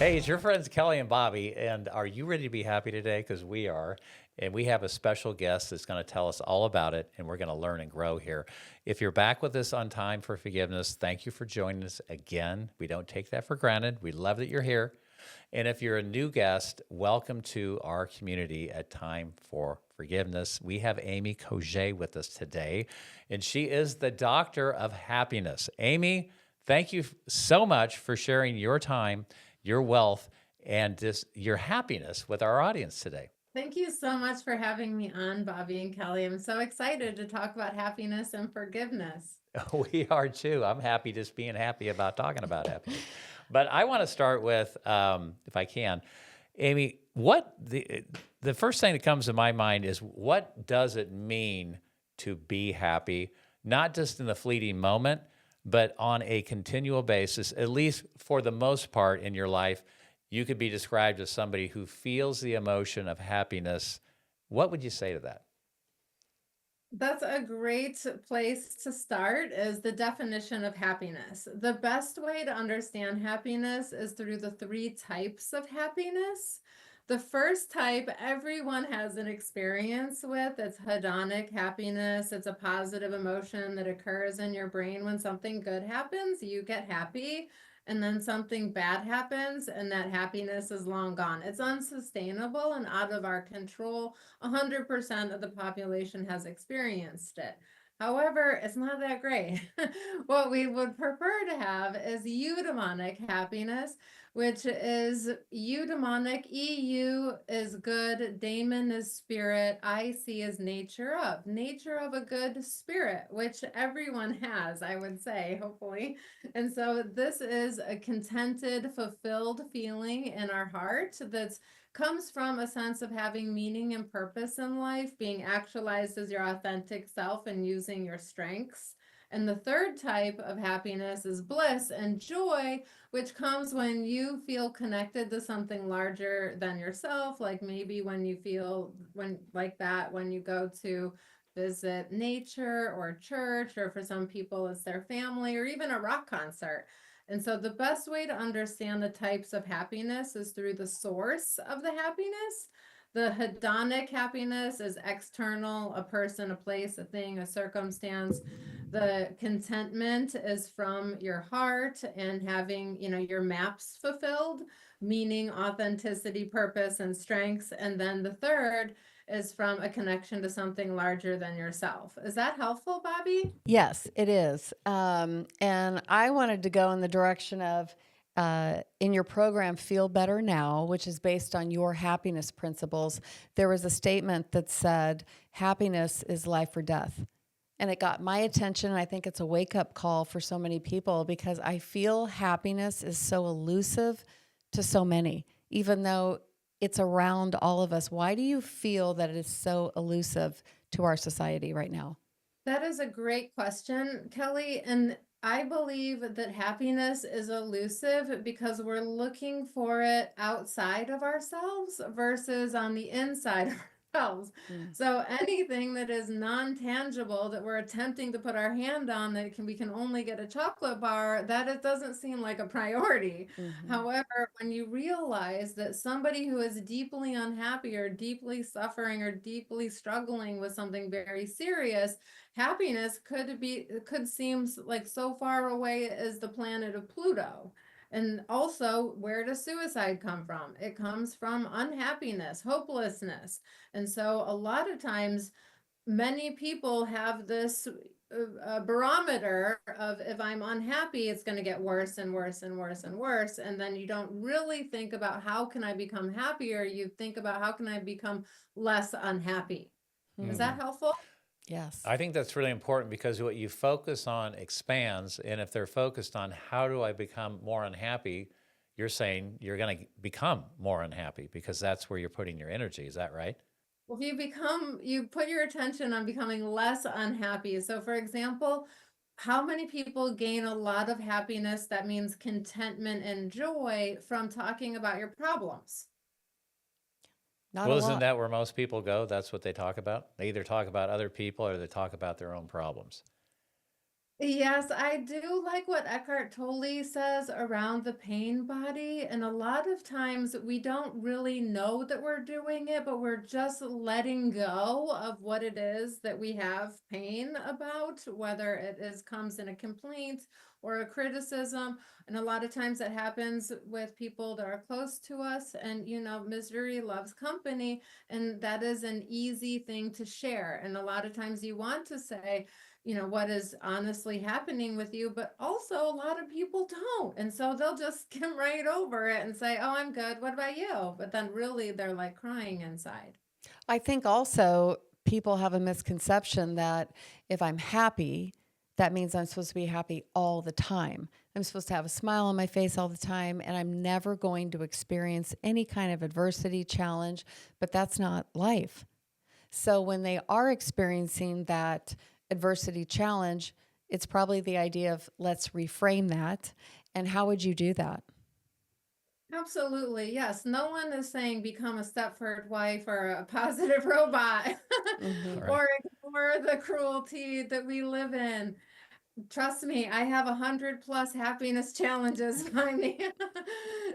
Hey, it's your friends Kelly and Bobby, and are you ready to be happy today? Because we are, and we have a special guest that's going to tell us all about it, and we're going to learn and grow here. If you're back with us on Time for Forgiveness, thank you for joining us again. We don't take that for granted. We love that you're here. And if you're a new guest, welcome to our community at Time for Forgiveness. We have Aymee Coget with us today, and she is the doctor of happiness. Aymee, thank you so much for sharing your time, your wealth, and just your happiness with our audience today. Thank you so much for having me on, Bobby and Kelly. I'm so excited to talk about happiness and forgiveness. We are too. I'm happy just being happy about talking about happiness. But I want to start with, if I can, Aymee, what the first thing that comes to my mind is what does it mean to be happy, not just in the fleeting moment, but on a continual basis, at least for the most part in your life, you could be described as somebody who feels the emotion of happiness. What would you say to that? That's a great place to start is the definition of happiness. The best way to understand happiness is through the three types of happiness. The first type everyone has an experience with. It's hedonic happiness. It's a positive emotion that occurs in your brain when something good happens, you get happy, and then something bad happens and that happiness is long gone. It's unsustainable and out of our control. 100% of the population has experienced it. However, it's not that great. What we would prefer to have is eudaimonic happiness, which is eudaimonic. EU is good, daemon is spirit, IC is nature of a good spirit, which everyone has, I would say, hopefully. And so this is a contented, fulfilled feeling in our heart that's comes from a sense of having meaning and purpose in life, being actualized as your authentic self and using your strengths. And the third type of happiness is bliss and joy, which comes when you feel connected to something larger than yourself, like maybe when you feel when you go to visit nature or church, or for some people it's their family or even a rock concert. And so the best way to understand the types of happiness is through the source of the happiness. The hedonic happiness is external, a person, a place, a thing, a circumstance. The contentment is from your heart and having, your maps fulfilled, meaning, authenticity, purpose, and strengths. And then the third is from a connection to something larger than yourself. Is that helpful, Bobby? Yes, it is. And I wanted to go in the direction of in your program, Feel Better Now, which is based on your happiness principles. There was a statement that said, happiness is life or death. And it got my attention. And I think it's a wake up call for so many people because I feel happiness is so elusive to so many, even though it's around all of us. Why do you feel that it is so elusive to our society right now? That is a great question, Kelly. And I believe that happiness is elusive because we're looking for it outside of ourselves versus on the inside of ourselves. Mm. So anything that is non-tangible that we're attempting to put our hand on that we can only get a chocolate bar, that it doesn't seem like a priority. Mm-hmm. However, when you realize that somebody who is deeply unhappy or deeply suffering or deeply struggling with something very serious, happiness could seem like so far away as the planet of Pluto. And also, where does suicide come from? It comes from unhappiness, hopelessness. And so a lot of times many people have this barometer of, if I'm unhappy, it's going to get worse and worse and worse and worse. And then you don't really think about how can I become happier? You think about how can I become less unhappy? Is Hmm. that helpful? Yes. I think that's really important because what you focus on expands. And if they're focused on how do I become more unhappy, you're saying you're going to become more unhappy because that's where you're putting your energy. Is that right? Well, if you put your attention on becoming less unhappy. So, for example, how many people gain a lot of happiness, that means contentment and joy, from talking about your problems? Not a Well, isn't lot. that where most people go? That's what they talk about. They either talk about other people or they talk about their own problems. Yes, I do like what Eckhart Tolle says around the pain body. And a lot of times we don't really know that we're doing it, but we're just letting go of what it is that we have pain about, whether it is comes in a complaint or a criticism. And a lot of times that happens with people that are close to us. And, misery loves company. And that is an easy thing to share. And a lot of times you want to say, what is honestly happening with you, but also a lot of people don't. And so they'll just skim right over it and say, oh, I'm good. What about you? But then really they're like crying inside. I think also people have a misconception that if I'm happy, that means I'm supposed to be happy all the time. I'm supposed to have a smile on my face all the time, and I'm never going to experience any kind of adversity, challenge, but that's not life. So when they are experiencing that adversity challenge, it's probably the idea of let's reframe that. And how would you do that? Absolutely. Yes. No one is saying become a Stepford wife or a positive robot Hmm. Right. or ignore the cruelty that we live in. Trust me, I have 100+ happiness challenges by me.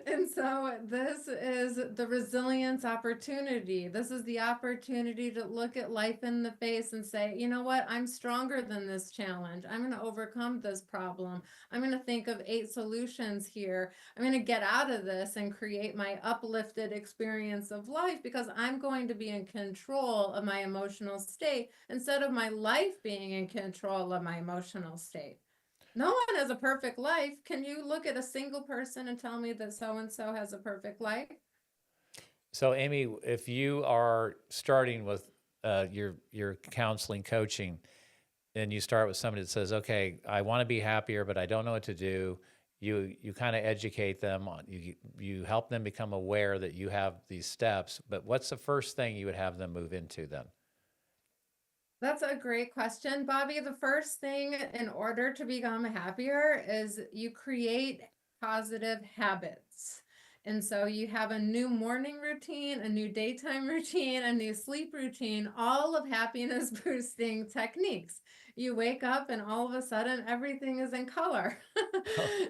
And so this is the resilience opportunity. This is the opportunity to look at life in the face and say, you know what? I'm stronger than this challenge. I'm going to overcome this problem. I'm going to think of 8 solutions here. I'm going to get out of this and create my uplifted experience of life because I'm going to be in control of my emotional state instead of my life being in control of my emotional state. No one has a perfect life. Can you look at a single person and tell me that so and so has a perfect life? So, Amy, if you are starting with your counseling coaching, and you start with somebody that says, "Okay, I want to be happier, but I don't know what to do," you kind of educate them on you help them become aware that you have these steps. But what's the first thing you would have them move into then? That's a great question, Bobby. The first thing in order to become happier is you create positive habits. And so you have a new morning routine, a new daytime routine, a new sleep routine, all of happiness boosting techniques. You wake up and all of a sudden everything is in color.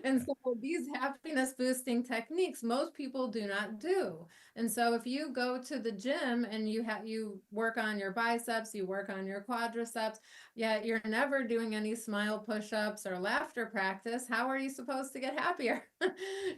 And so these happiness boosting techniques, most people do not do. And so if you go to the gym and you work on your biceps, you work on your quadriceps, yet you're never doing any smile push-ups or laughter practice, how are you supposed to get happier?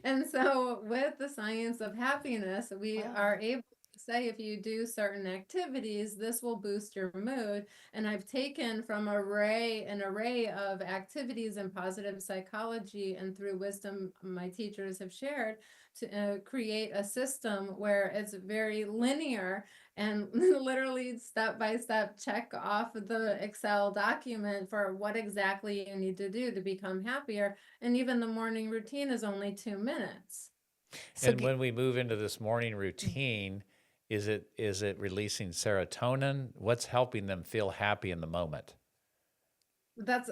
And so with the science of happiness, we Wow. are able to say if you do certain activities, this will boost your mood. And I've taken from an array of activities in positive psychology and through wisdom my teachers have shared to create a system where it's very linear and literally step by step check off the Excel document for what exactly you need to do to become happier. And even the morning routine is only 2 minutes. So, And when we move into this morning routine, is it releasing serotonin? What's helping them feel happy in the moment? That's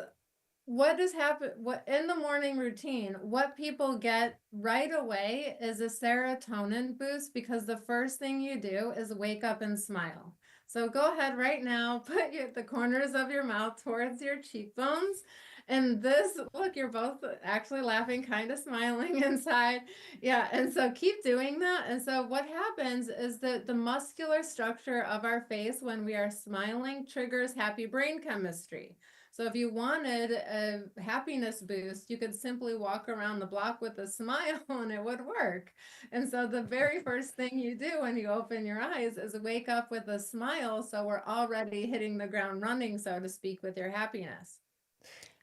what has happened what in the morning routine, what people get right away is a serotonin boost because the first thing you do is wake up and smile. So go ahead right now, put the corners of your mouth towards your cheekbones. And this, look, you're both actually laughing, kind of smiling inside. Yeah. And so keep doing that. And so what happens is that the muscular structure of our face when we are smiling triggers happy brain chemistry. So if you wanted a happiness boost, you could simply walk around the block with a smile and it would work. And so the very first thing you do when you open your eyes is wake up with a smile. So we're already hitting the ground running, so to speak, with your happiness.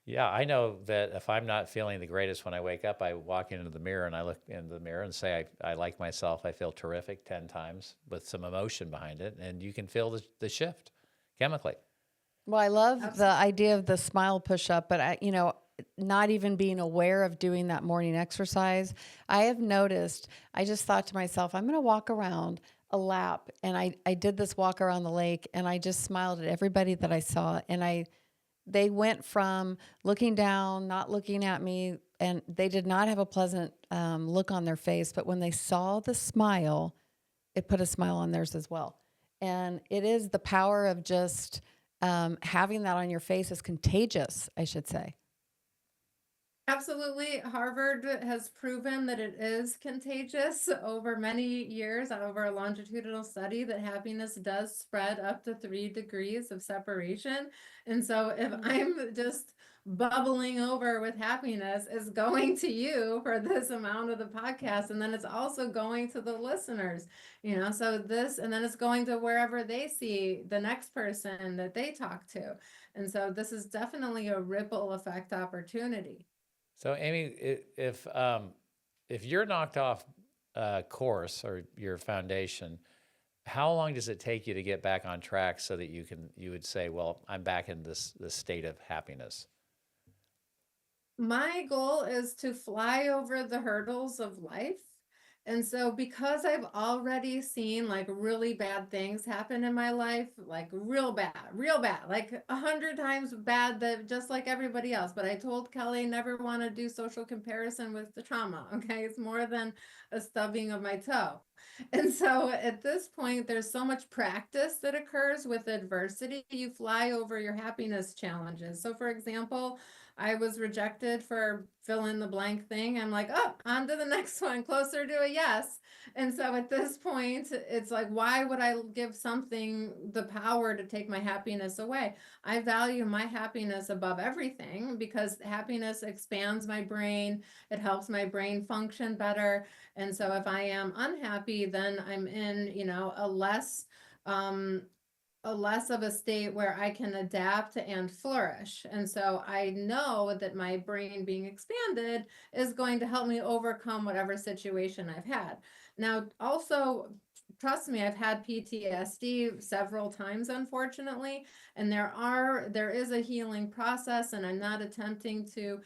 Yeah, I know that if I'm not feeling the greatest when I wake up, I walk into the mirror and I look in the mirror and say, I like myself. I feel terrific 10 times with some emotion behind it. And you can feel the shift chemically. well, I love the Absolutely. idea of the smile push up, but not even being aware of doing that morning exercise. I have noticed, I just thought to myself, I'm going to walk around a lap. And I did this walk around the lake and I just smiled at everybody that I saw. And they went from looking down, not looking at me, and they did not have a pleasant look on their face. But when they saw the smile, it put a smile on theirs as well. And it is the power of just having that on your face is contagious, I should say. Absolutely. Harvard has proven that it is contagious over many years, over a longitudinal study, that happiness does spread up to 3 degrees of separation. And so if I'm just bubbling over with happiness, it's going to you for this amount of the podcast. And then it's also going to the listeners, so this, and then it's going to wherever they see the next person that they talk to. And so this is definitely a ripple effect opportunity. So, Amy, if you're knocked off course or your foundation, how long does it take you to get back on track so that you would say, well, I'm back in this state of happiness? My goal is to fly over the hurdles of life. And so, because I've already seen like really bad things happen in my life, like real bad, like 100 times bad, that just like everybody else. But I told Kelly, never want to do social comparison with the trauma. Okay. It's more than a stubbing of my toe. And so at this point, there's so much practice that occurs with adversity. You fly over your happiness challenges. So, for example, I was rejected for fill in the blank thing. I'm like, oh, on to the next one, closer to a yes. And so at this point, it's like, why would I give something the power to take my happiness away? I value my happiness above everything because happiness expands my brain. It helps my brain function better. And so if I am unhappy, then I'm in, um, a less of a state where I can adapt and flourish. And so I know that my brain being expanded is going to help me overcome whatever situation I've had. Now, also, trust me, I've had PTSD several times, unfortunately, and there is a healing process, and I'm not attempting to,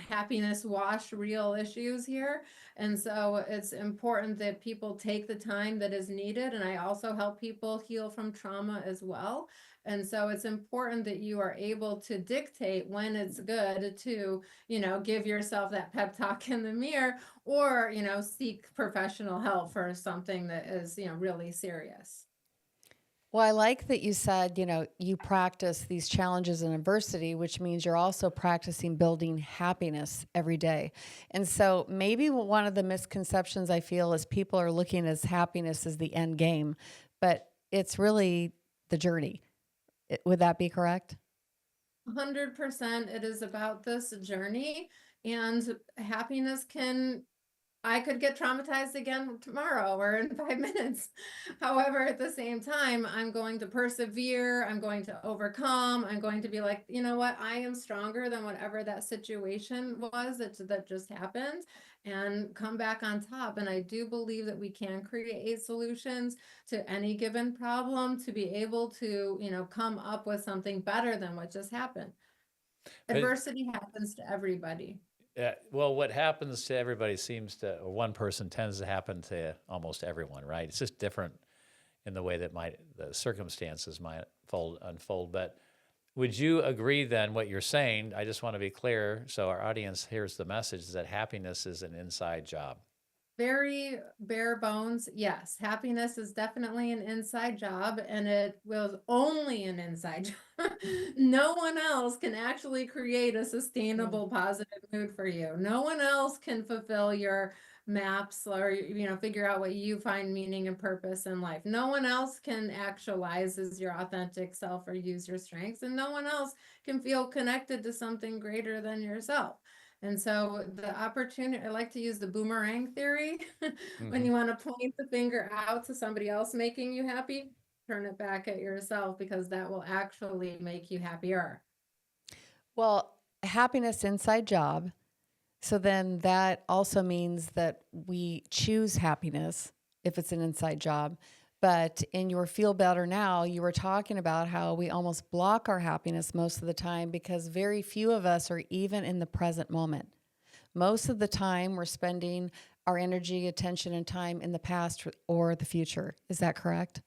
happiness wash real issues here. And so it's important that people take the time that is needed. And I also help people heal from trauma as well. And so it's important that you are able to dictate when it's good to, give yourself that pep talk in the mirror, or, seek professional help for something that is, really serious. Well, I like that you said, you practice these challenges and adversity, which means you're also practicing building happiness every day. And so maybe one of the misconceptions I feel is people are looking as happiness as the end game, but it's really the journey. Would that be correct? 100% it is about this journey, and happiness I could get traumatized again tomorrow or in 5 minutes. However, at the same time, I'm going to persevere. I'm going to overcome. I'm going to be like, you know what? I am stronger than whatever that situation was that just happened, and come back on top. And I do believe that we can create solutions to any given problem to be able to, come up with something better than what just happened. But Adversity happens to everybody. well, what happens to everybody seems to, or one person tends to happen to almost everyone, right? It's just different in the way that the circumstances might unfold. But would you agree then what you're saying? I just want to be clear so our audience hears the message, is that happiness is an inside job. Very bare bones. Yes, happiness is definitely an inside job, and it was only an inside job. No one else can actually create a sustainable positive mood for you. No one else can fulfill your maps, or figure out what you find meaning and purpose in life. No one else can actualize as your authentic self or use your strengths, and no one else can feel connected to something greater than yourself. And so the opportunity, I like to use the boomerang theory. When Hmm. you want to point the finger out to somebody else making you happy, turn it back at yourself, because that will actually make you happier. Well, happiness inside job. So then that also means that we choose happiness if it's an inside job. But in your Feel Better Now, you were talking about how we almost block our happiness most of the time because very few of us are even in the present moment. Most of the time, we're spending our energy, attention, and time in the past or the future. Is that correct?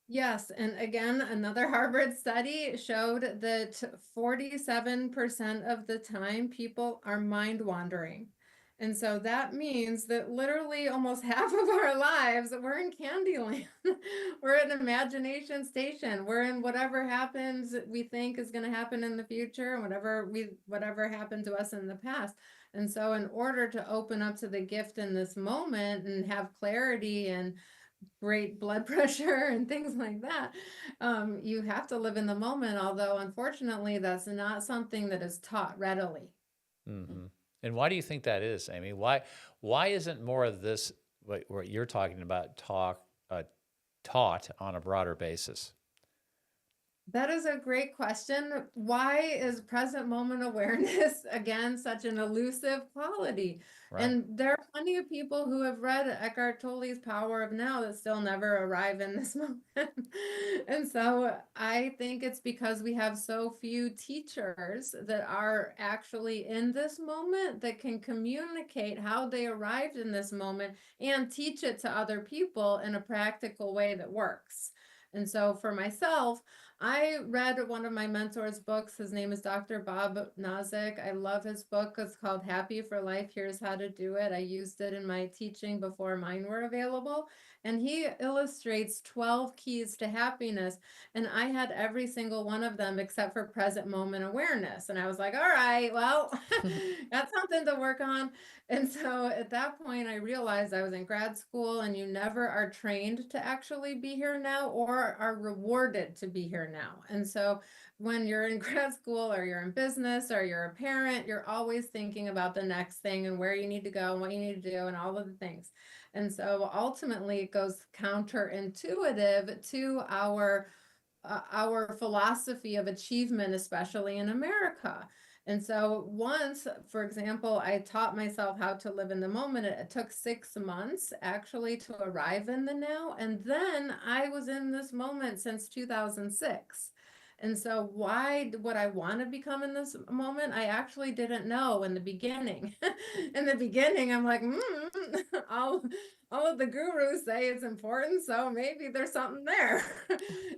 Yes, and again, another Harvard study showed that 47% of the time people are mind wandering. And so that means that literally almost half of our lives we're in Candyland. We're in imagination station. We're in whatever happens we think is going to happen in the future and whatever happened to us in the past. And so in order to open up to the gift in this moment and have clarity and great blood pressure and things like that, you have to live in the moment, although unfortunately that's not something that is taught readily. Hmm. And why do you think that is, Amy? Why isn't more of this what you're talking about taught on a broader basis? That is a great question. Why is present moment awareness, again, such an elusive quality? Right. And there are plenty of people who have read Eckhart Tolle's Power of Now that still never arrive in this moment. And so I think it's because we have so few teachers that are actually in this moment that can communicate how they arrived in this moment and teach it to other people in a practical way that works. And so for myself, I read one of my mentor's books. His name is Dr. Bob Nozick. I love his book. It's called Happy for Life. Here's How to Do It. I used it in my teaching before mine were available. And he illustrates 12 keys to happiness. And I had every single one of them except for present moment awareness. And I was like, all right, well, that's something to work on. And so at that point, I realized I was in grad school, and you never are trained to actually be here now or are rewarded to be here now. And so when you're in grad school or you're in business or you're a parent, you're always thinking about the next thing and where you need to go and what you need to do and all of the things. And so ultimately, it goes counterintuitive to our philosophy of achievement, especially in America. And so once, for example, I taught myself how to live in the moment. It took 6 months actually to arrive in the now. And then I was in this moment since 2006. And so why would I want to become in this moment? I actually didn't know in the beginning. In the beginning, I'm like, all, all of the gurus say it's important, so maybe there's something there.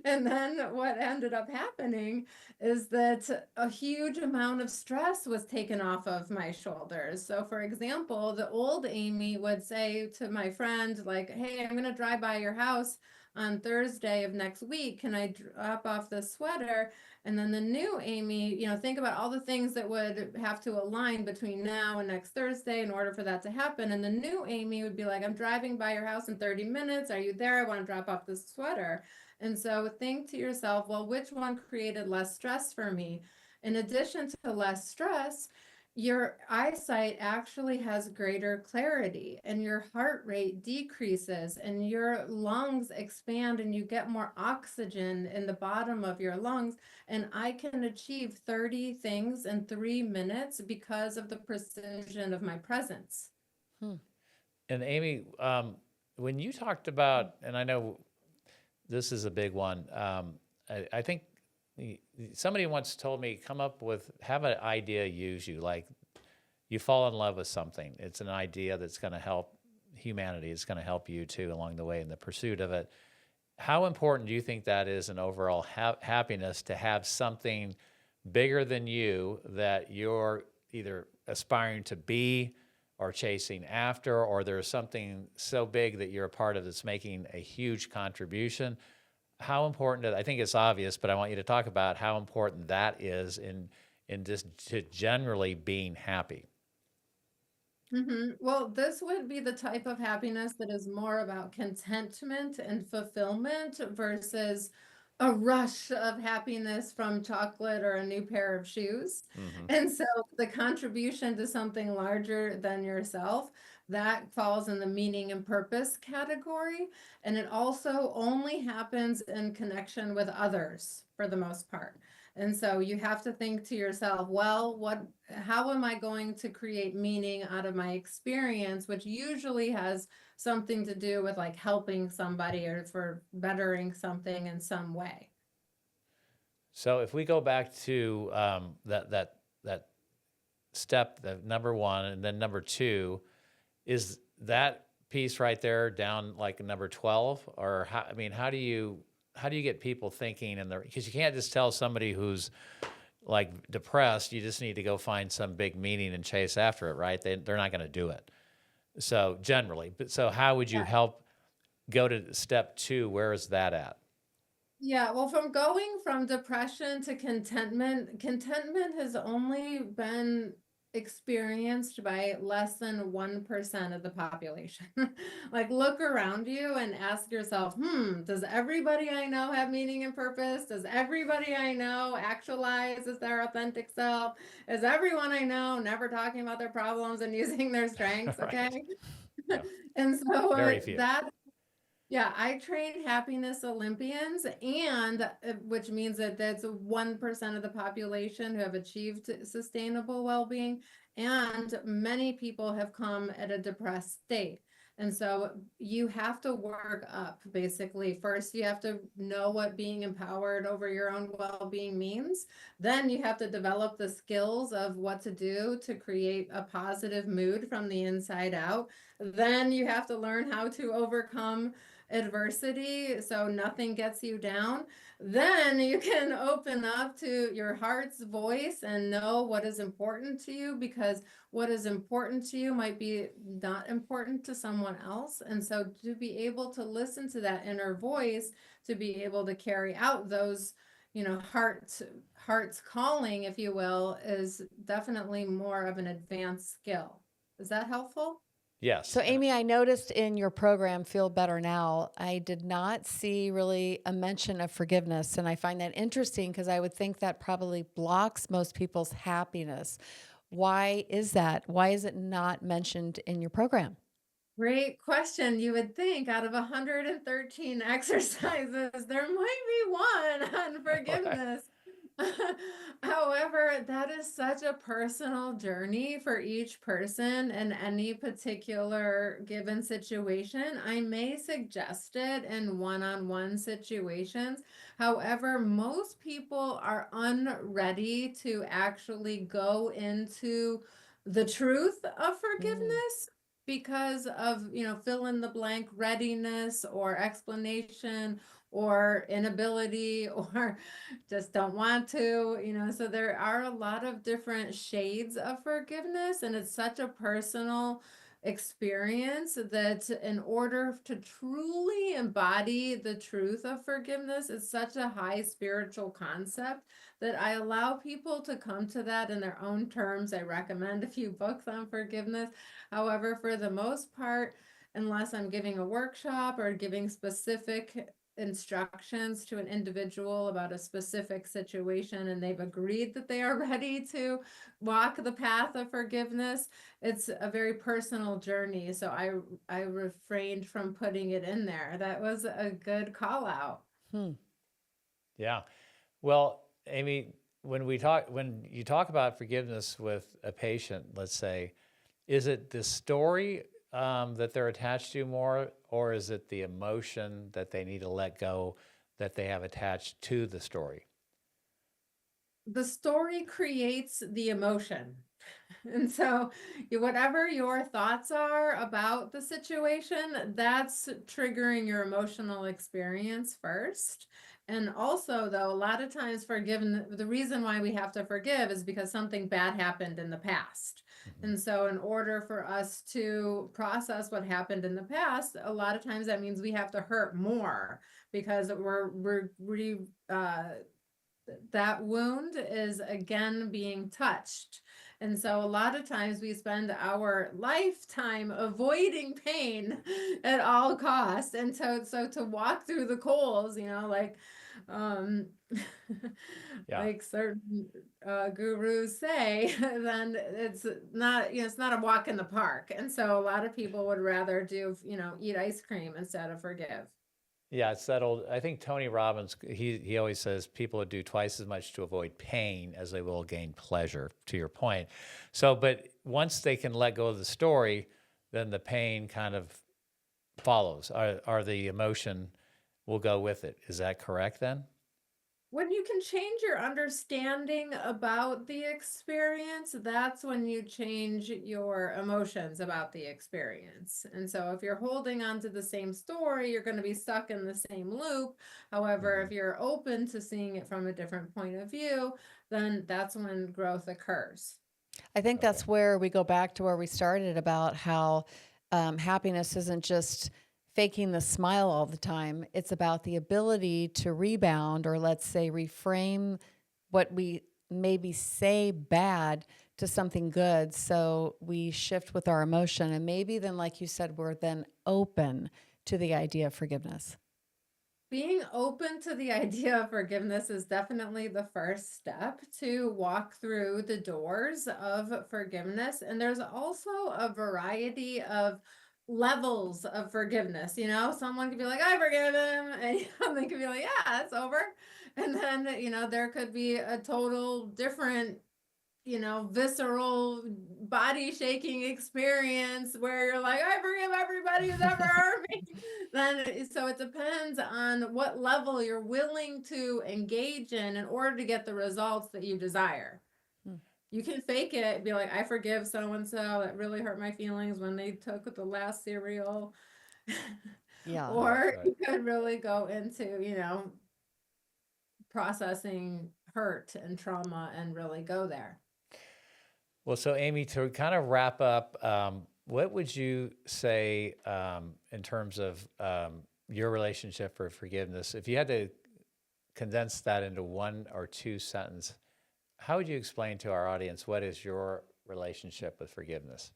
And then what ended up happening is that a huge amount of stress was taken off of my shoulders. So for example, the old Amy would say to my friend, like, hey, I'm going to drive by your house on Thursday of next week. Can I drop off the sweater? And then the new Amy, think about all the things that would have to align between now and next Thursday in order for that to happen. And the new Amy would be like, I'm driving by your house in 30 minutes. Are you there? I want to drop off this sweater. And so think to yourself, well, which one created less stress for me? In addition to less stress, your eyesight actually has greater clarity and your heart rate decreases and your lungs expand and you get more oxygen in the bottom of your lungs. And I can achieve 30 things in 3 minutes because of the precision of my presence. And Amy, when you talked about, and I know this is a big one, I think somebody once told me, have an idea use you, like you fall in love with something. It's an idea that's going to help humanity. It's going to help you too along the way in the pursuit of it. How important do you think that is in overall happiness to have something bigger than you that you're either aspiring to be or chasing after, or there's something so big that you're a part of that's making a huge contribution? How important, I think it's obvious, but I want you to talk about how important that is in just to generally being happy. Well, this would be the type of happiness that is more about contentment and fulfillment versus a rush of happiness from chocolate or a new pair of shoes. Hmm. And so the contribution to something larger than yourself, that falls in the meaning and purpose category. And it also only happens in connection with others for the most part. And so you have to think to yourself, well, how am I going to create meaning out of my experience, which usually has something to do with like helping somebody or for bettering something in some way. So if we go back to that step, the number one, and then number two, is that piece right there down like number 12, or how do you get people thinking because you can't just tell somebody who's like depressed, you just need to go find some big meaning and chase after it, right? They're not going to do it. So generally, but so how would you help go to step 2? Where is that at? Yeah, well, from going from depression to contentment, contentment has only been experienced by less than 1% of the population. Like, look around you and ask yourself, does everybody I know have meaning and purpose? Does everybody I know actualize as their authentic self? Is everyone I know never talking about their problems and using their strengths? Okay. Right. Yeah. And so Very few. that yeah, I train happiness Olympians, and which means that that's 1% of the population who have achieved sustainable well-being, and many people have come at a depressed state. And so you have to work up, basically. First, you have to know what being empowered over your own well-being means. Then you have to develop the skills of what to do to create a positive mood from the inside out. Then you have to learn how to overcome adversity so nothing gets you down. Then you can open up to your heart's voice and know what is important to you, because what is important to you might be not important to someone else. And so to be able to listen to that inner voice, to be able to carry out those, heart's calling, if you will, is definitely more of an advanced skill. Is that helpful? Yes. So, Aymee, I noticed in your program, Feel Better Now, I did not see really a mention of forgiveness. And I find that interesting because I would think that probably blocks most people's happiness. Why is that? Why is it not mentioned in your program? Great question. You would think out of 113 exercises, there might be one on Right. forgiveness. However, that is such a personal journey for each person in any particular given situation. I may suggest it in one-on-one situations. However, most people are unready to actually go into the truth of Mm, forgiveness because of, fill in the blank readiness or explanation or inability or just don't want to, so there are a lot of different shades of forgiveness, and it's such a personal experience that in order to truly embody the truth of forgiveness, it's such a high spiritual concept that I allow people to come to that in their own terms. I recommend a few books on forgiveness. However, for the most part, unless I'm giving a workshop or giving specific instructions to an individual about a specific situation and they've agreed that they are ready to walk the path of forgiveness, it's a very personal journey. So I refrained from putting it in there. That was a good call out. hmm. Yeah. Well, Amy, when you talk about forgiveness with a patient, let's say, is it the story that they're attached to more, or is it the emotion that they need to let go that they have attached to the story? The story creates the emotion. And so, whatever your thoughts are about the situation, that's triggering your emotional experience first. And also, though, a lot of times the reason why we have to forgive is because something bad happened in the past. Mhm. And so, in order for us to process what happened in the past, a lot of times that means we have to hurt more because that wound is again being touched. And so a lot of times we spend our lifetime avoiding pain at all costs. And so to walk through the coals, um Yeah. like certain gurus say, then it's not a walk in the park. And so a lot of people would rather eat ice cream instead of forgive. Yeah, it's that old. I think Tony Robbins, he always says people would do twice as much to avoid pain as they will gain pleasure, to your point. So, but once they can let go of the story, then the pain kind of follows, or the emotion will go with it. Is that correct then? When you can change your understanding about the experience, that's when you change your emotions about the experience. And so if you're holding on to the same story, you're going to be stuck in the same loop. However, Hmm. if you're open to seeing it from a different point of view, then that's when growth occurs. I think Okay. that's where we go back to where we started about how happiness isn't just faking the smile all the time. It's about the ability to rebound, or let's say reframe what we maybe say bad to something good. So we shift with our emotion. And maybe then, like you said, we're then open to the idea of forgiveness. Being open to the idea of forgiveness is definitely the first step to walk through the doors of forgiveness. And there's also a variety of levels of forgiveness. You know, someone could be like, I forgive him. And they could be like, yeah, it's over. And then, there could be a total different, visceral body shaking experience where you're like, I forgive everybody who's ever hurt me. Then, so it depends on what level you're willing to engage in order to get the results that you desire. Hmm. You can fake it, be like, I forgive so and so that really hurt my feelings when they took the last cereal. Yeah. Or Right. you could really go into, processing hurt and trauma and really go there. Well, so Aymee, to kind of wrap up, what would you say in terms of your relationship for forgiveness? If you had to condense that into one or two sentence, how would you explain to our audience what is your relationship with forgiveness?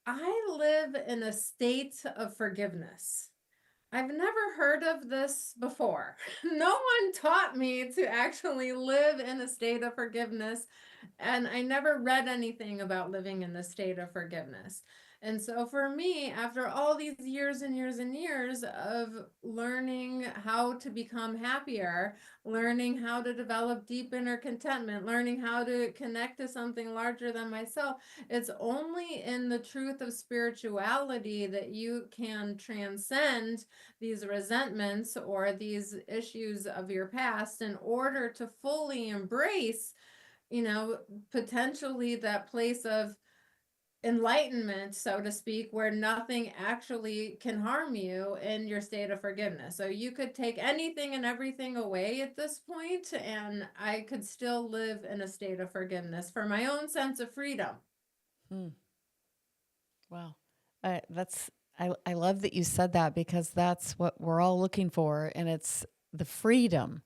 I live in a state of forgiveness. I've never heard of this before. No one taught me to actually live in a state of forgiveness, and I never read anything about living in the state of forgiveness. And so for me, after all these years and years and years of learning how to become happier, learning how to develop deep inner contentment, learning how to connect to something larger than myself, it's only in the truth of spirituality that you can transcend these resentments or these issues of your past in order to fully embrace, potentially that place of enlightenment, so to speak, where nothing actually can harm you in your state of forgiveness. So you could take anything and everything away at this point, and I could still live in a state of forgiveness for my own sense of freedom. Hmm. Wow. I love that you said that, because that's what we're all looking for. And it's the freedom,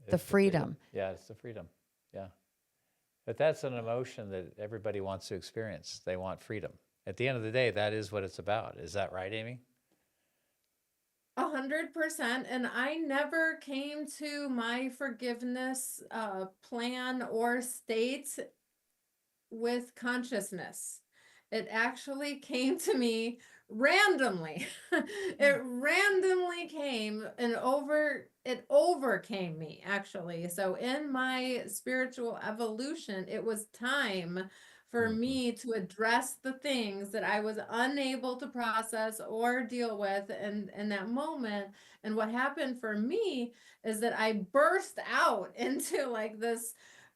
the It's freedom. Yeah, it's the freedom. Yeah. But that's an emotion that everybody wants to experience. They want freedom. At the end of the day, that is what it's about. Is that right, Aymee? 100%. And I never came to my forgiveness plan or state with consciousness. It actually came to me randomly. It randomly came and it overcame me, actually. So in my spiritual evolution, it was time for me to address the things that I was unable to process or deal with in that moment. And what happened for me is that I burst out into like this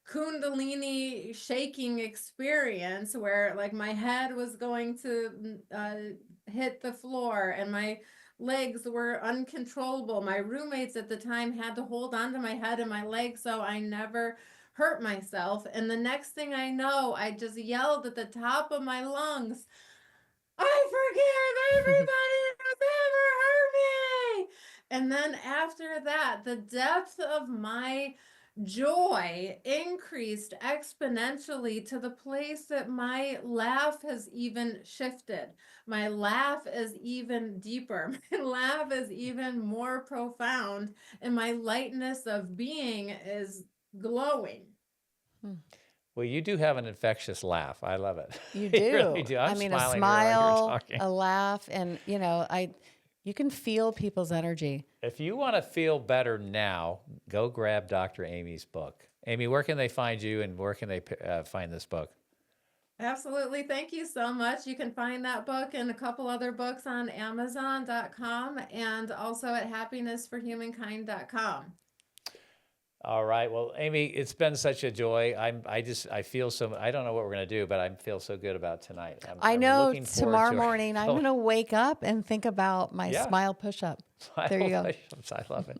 kundalini shaking experience where like my head was going to hit the floor and my legs were uncontrollable. My roommates at the time had to hold on to my head and my legs so I never hurt myself. And the next thing I know, I just yelled at the top of my lungs, I forgive everybody that's ever hurt me. And then after that, the depth of my joy increased exponentially to the place that my laugh has even shifted. My laugh is even deeper. My laugh is even more profound. And my lightness of being is glowing. Well, you do have an infectious laugh. I love it. You You really do. do. I I'm mean, a smiling here while you're smile, talking. a laugh, and you can feel people's energy. If you want to feel better now, go grab Dr. Amy's book. Aymee, where can they find you and where can they find this book? Absolutely. Thank you so much. You can find that book and a couple other books on Amazon.com and also at happinessforhumankind.com. All right. Well, Aymee, it's been such a joy. I feel so, I don't know what we're going to do, but I feel so good about tonight. I I'm know looking forward tomorrow to morning I'm going to wake up and think about my Yeah. smile push-up. There you go. I love it.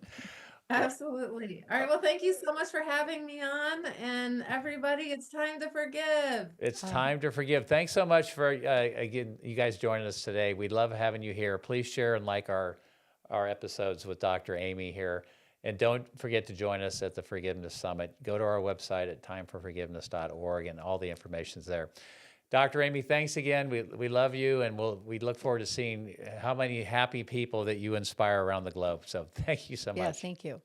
Absolutely. All right. Well, thank you so much for having me on. And everybody, it's time to forgive. It's time to forgive. Thanks so much for again you guys joining us today. We love having you here. Please share and like our episodes with Dr. Aymee here. And don't forget to join us at the Forgiveness Summit. Go to our website at timeforforgiveness.org and all the information's there. Dr. Aymee, thanks again. We love you, and we look forward to seeing how many happy people that you inspire around the globe. So thank you so Yeah, much. thank you.